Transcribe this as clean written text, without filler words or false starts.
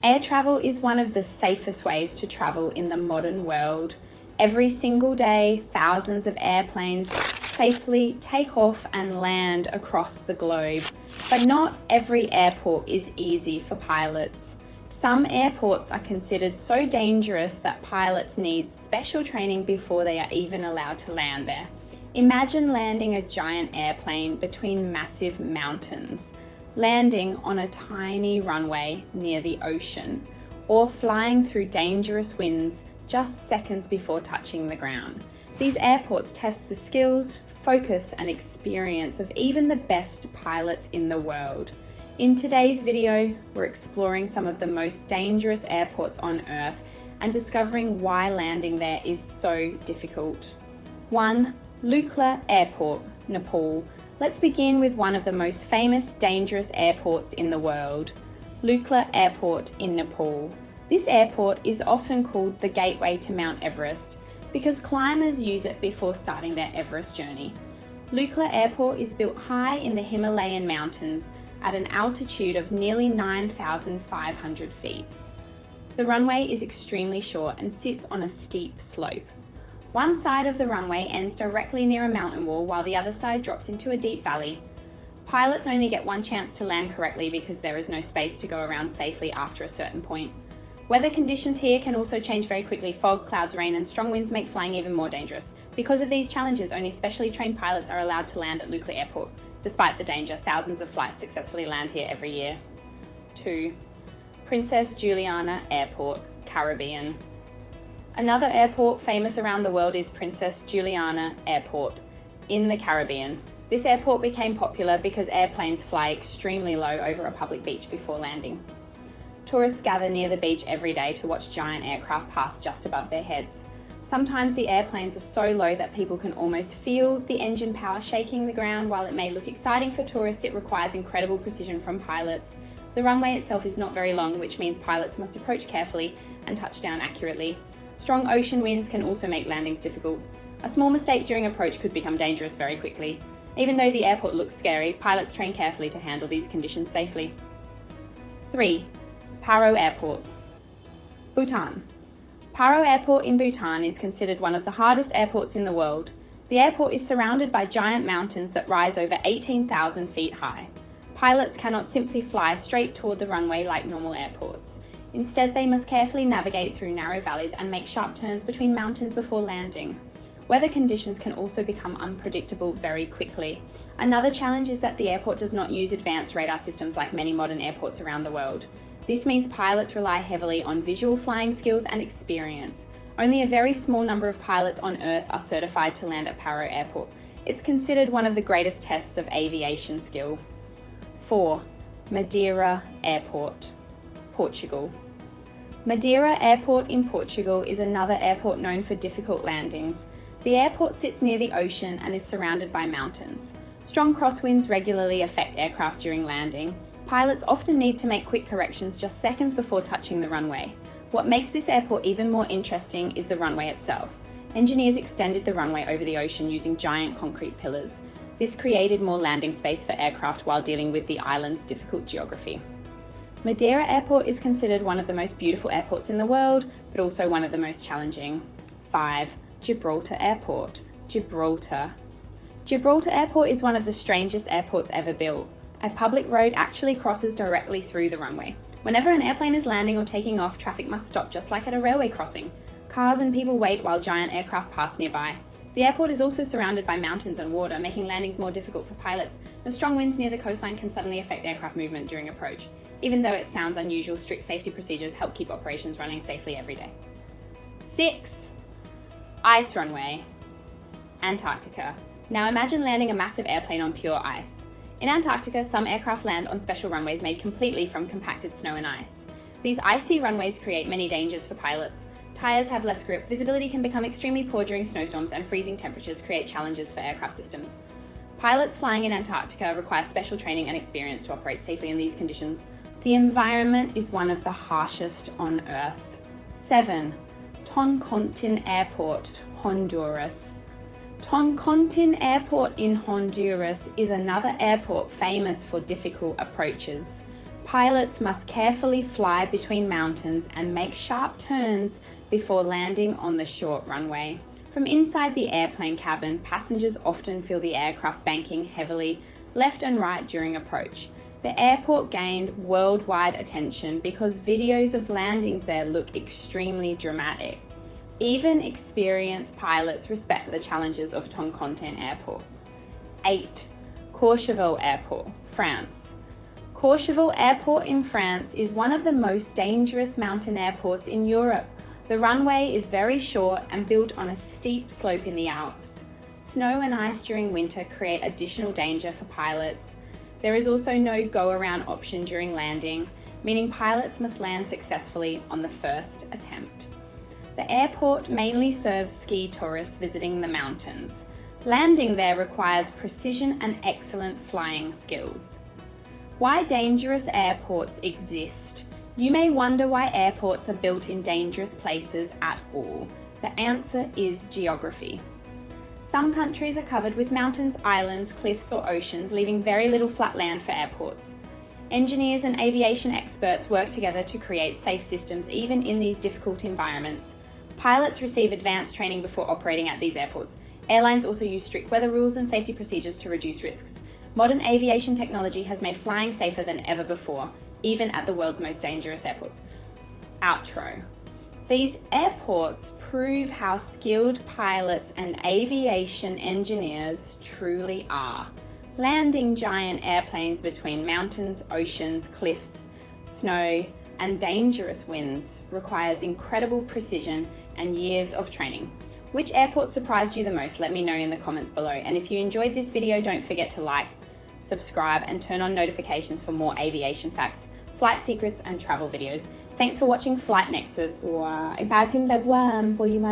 Air travel is one of the safest ways to travel in the modern world. Every single day, thousands of airplanes safely take off and land across the globe. But not every airport is easy for pilots. Some airports are considered so dangerous that pilots need special training before they are even allowed to land there. Imagine landing a giant airplane between massive mountains, landing on a tiny runway near the ocean, or flying through dangerous winds just seconds before touching the ground. These airports test the skills, focus, and experience of even the best pilots in the world. In today's video, we're exploring some of the most dangerous airports on Earth and discovering why landing there is so difficult. 1. Lukla Airport, Nepal. Let's begin with one of the most famous dangerous airports in the world, Lukla Airport in Nepal. This airport is often called the gateway to Mount Everest because climbers use it before starting their Everest journey. Lukla Airport is built high in the Himalayan mountains at an altitude of nearly 9,500 feet. The runway is extremely short and sits on a steep slope. One side of the runway ends directly near a mountain wall while the other side drops into a deep valley. Pilots only get one chance to land correctly because there is no space to go around safely after a certain point. Weather conditions here can also change very quickly. Fog, clouds, rain, and strong winds make flying even more dangerous. Because of these challenges, only specially trained pilots are allowed to land at Lukla Airport. Despite the danger, thousands of flights successfully land here every year. 2. Princess Juliana Airport, Caribbean. Another airport famous around the world is Princess Juliana Airport in the Caribbean. This airport became popular because airplanes fly extremely low over a public beach before landing. Tourists gather near the beach every day to watch giant aircraft pass just above their heads. Sometimes the airplanes are so low that people can almost feel the engine power shaking the ground. While it may look exciting for tourists, it requires incredible precision from pilots. The runway itself is not very long, which means pilots must approach carefully and touch down accurately. Strong ocean winds can also make landings difficult. A small mistake during approach could become dangerous very quickly. Even though the airport looks scary, pilots train carefully to handle these conditions safely. 3. Paro Airport, Bhutan. Paro Airport in Bhutan is considered one of the hardest airports in the world. The airport is surrounded by giant mountains that rise over 18,000 feet high. Pilots cannot simply fly straight toward the runway like normal airports. Instead, they must carefully navigate through narrow valleys and make sharp turns between mountains before landing. Weather conditions can also become unpredictable very quickly. Another challenge is that the airport does not use advanced radar systems like many modern airports around the world. This means pilots rely heavily on visual flying skills and experience. Only a very small number of pilots on Earth are certified to land at Paro Airport. It's considered one of the greatest tests of aviation skill. 4. Madeira Airport, Portugal. Madeira Airport in Portugal is another airport known for difficult landings. The airport sits near the ocean and is surrounded by mountains. Strong crosswinds regularly affect aircraft during landing. Pilots often need to make quick corrections just seconds before touching the runway. What makes this airport even more interesting is the runway itself. Engineers extended the runway over the ocean using giant concrete pillars. This created more landing space for aircraft while dealing with the island's difficult geography. Madeira Airport is considered one of the most beautiful airports in the world, but also one of the most challenging. 5. Gibraltar Airport, Gibraltar. Gibraltar Airport is one of the strangest airports ever built. A public road actually crosses directly through the runway. Whenever an airplane is landing or taking off, traffic must stop just like at a railway crossing. Cars and people wait while giant aircraft pass nearby. The airport is also surrounded by mountains and water, making landings more difficult for pilots. The strong winds near the coastline can suddenly affect aircraft movement during approach. Even though it sounds unusual, strict safety procedures help keep operations running safely every day. 6. Ice Runway, Antarctica. Now imagine landing a massive airplane on pure ice. In Antarctica, some aircraft land on special runways made completely from compacted snow and ice. These icy runways create many dangers for pilots. Tires have less grip, visibility can become extremely poor during snowstorms, and freezing temperatures create challenges for aircraft systems. Pilots flying in Antarctica require special training and experience to operate safely in these conditions. The environment is one of the harshest on Earth. 7. Toncontín Airport, Honduras. Toncontín Airport in Honduras is another airport famous for difficult approaches. Pilots must carefully fly between mountains and make sharp turns before landing on the short runway. From inside the airplane cabin, passengers often feel the aircraft banking heavily left and right during approach. The airport gained worldwide attention because videos of landings there look extremely dramatic. Even experienced pilots respect the challenges of Toncontin Airport. 8. Courchevel Airport, France. Courchevel Airport in France is one of the most dangerous mountain airports in Europe. The runway is very short and built on a steep slope in the Alps. Snow and ice during winter create additional danger for pilots. There is also no go-around option during landing, meaning pilots must land successfully on the first attempt. The airport mainly serves ski tourists visiting the mountains. Landing there requires precision and excellent flying skills. Why dangerous airports exist? You may wonder why airports are built in dangerous places at all. The answer is geography. Some countries are covered with mountains, islands, cliffs or oceans, leaving very little flat land for airports. Engineers and aviation experts work together to create safe systems even in these difficult environments. Pilots receive advanced training before operating at these airports. Airlines also use strict weather rules and safety procedures to reduce risks. Modern aviation technology has made flying safer than ever before, even at the world's most dangerous airports. Outro. These airports prove how skilled pilots and aviation engineers truly are. Landing giant airplanes between mountains, oceans, cliffs, snow, and dangerous winds requires incredible precision and years of training. Which airport surprised you the most? Let me know in the comments below. And if you enjoyed this video, don't forget to like, subscribe, and turn on notifications for more aviation facts, flight secrets, and travel videos. Thanks for watching Flight Nexus. Wow, iba tin lagwam po yung